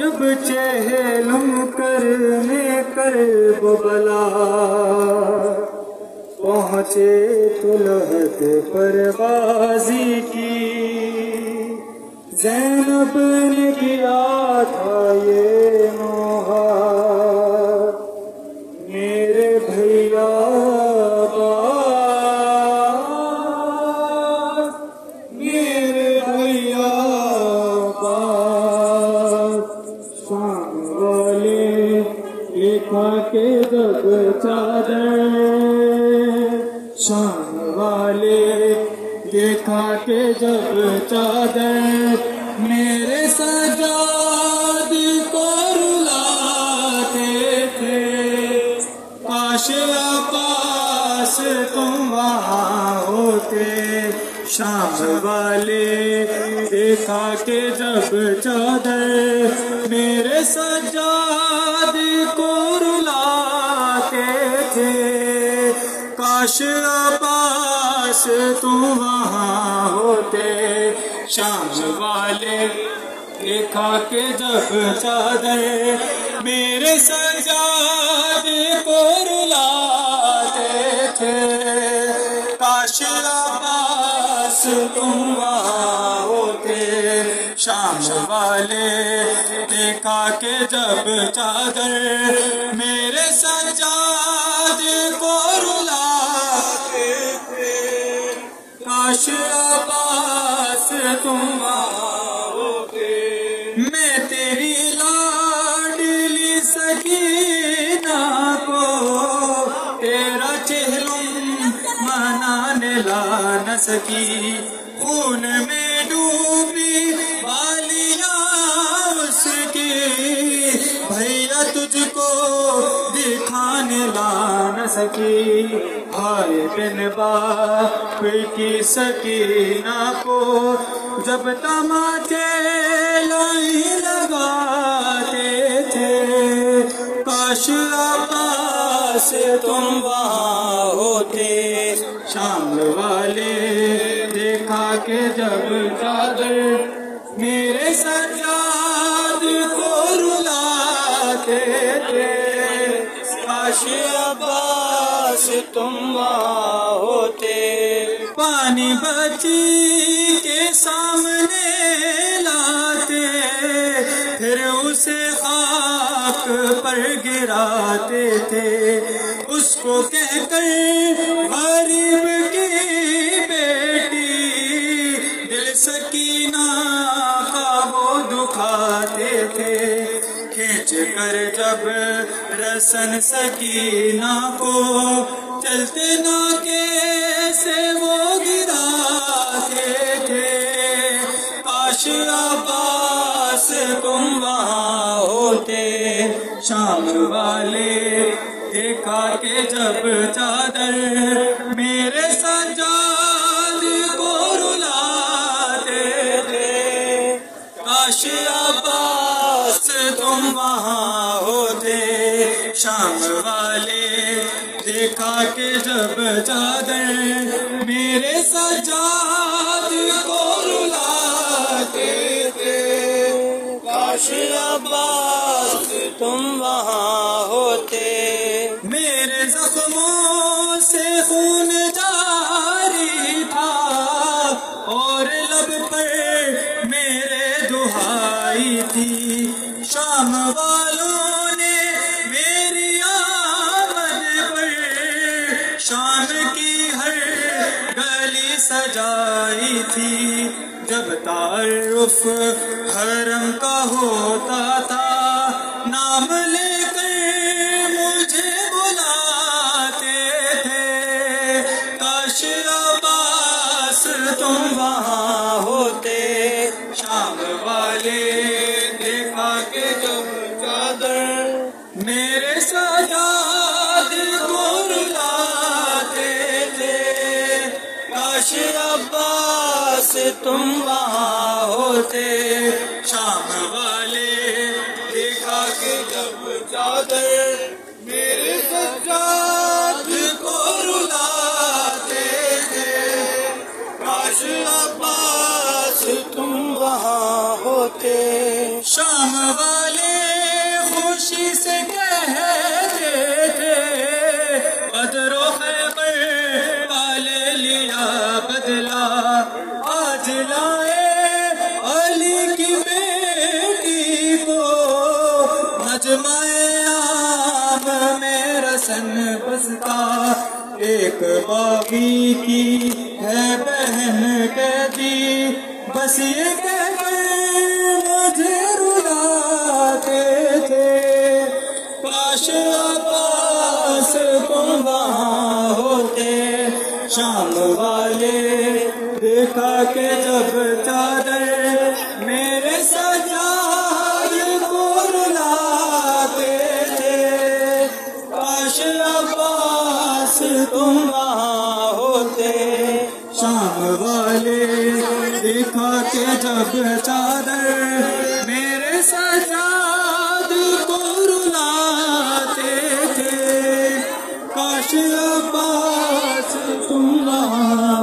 جب چہلم کرنے کرب بلا پہنچے تو لحد پر غازی کی زینب نے کیا تھا یہ نوحہ میرے بھیا میرے بھیا شام والے دیکھا کے جب چادر شام والے دیکھا کہ جب چادر میرے سجاد کو رلاتے تھے کاش عباس تم وہاں ہوتے شام والے دیکھا کہ جب چادر میرے سجاد کو رلاتے تھے کاش عباس تم وہاں ہوتے شام والے دیکھا کہ جب چادر میرے سجاد کو رلاتے تھے کاش عباس تم وہاں ہوتے شام والے دیکھا کہ جب چادر میرے سجاد کو رلاتے تھے کاش عباس تم وہاں ہوتے میں تیری لاڈلی سکینہ کو تیرا چہلم منانے لا نہ سکی خون میں ڈوبی بالیاں اس کی بھیا تجھ کو دکھانے لا نہ سکی ہائے بن باپ کی سکینہ کو جب تماچے لائی لگاتے تھے کاش عباس تم وہاں ہوتے شام والے دیکھا کہ جب چادر میرے سجاد کو رلاتے تھے کاش عباس تم وہاں ہوتے پانی بچی کے سامنے لاتے پھر اسے خاک پر گراتے تھے اس کو کہہ کر غریب کی بیٹی دل سکینہ کا وہ دکھاتے تھے کھینچ کر جب رسن سکینہ کو چلتے ناکے سے وہ گراتے تھے کاش عباس تم وہاں ہوتے شام والے دیکھا کہ جب چادر میرے سجاد کو رلاتے تھے کاش عباس تم وہاں ہوتے شام والے دیکھا کہ جب چادر میرے سجاد کو رلاتے تھے کاش عباس تم وہاں ہوتے میرے زخموں سے خون جاری تھا اور لب پر میرے دہائی تھی شام والوں نے میری آمد پر شام کی ہر گلی سجائی تھی جب تعارف حرم کا ہوتا تھا نام لے کر مجھے بلاتے تھے کاش عباس تم وہاں ہوتے شام والے دیکھا کہ جب چادر میرے سجاد کو رلاتے تھے کاش عباس تم وہاں ہوتے شام والے دیکھا کہ جب چادر میرے سجاد کو رلاتے تھے کاش عباس تم وہاں ہوتے شام والے خوشی سے کہتے تھے بدر و خیبر کا لے لیا بدلا، آج لائے علی کی بیٹی کو مجمع عام میں رسن بستا، ایک باغی کی ہے بہن قیدی، بس یہ کہہ کر مجھے رلاتے تھے، کاش عباس تم وہاں ہوتے، شام والے دیکھا کہ جب چادر میرے سجاد کو رلاتے تھے، کاش عباس تم وہاں ہوتے، شام والے دیکھا کہ جب چادر میرے سجاد کو رلاتے تھے، کاش عباس تم وہاں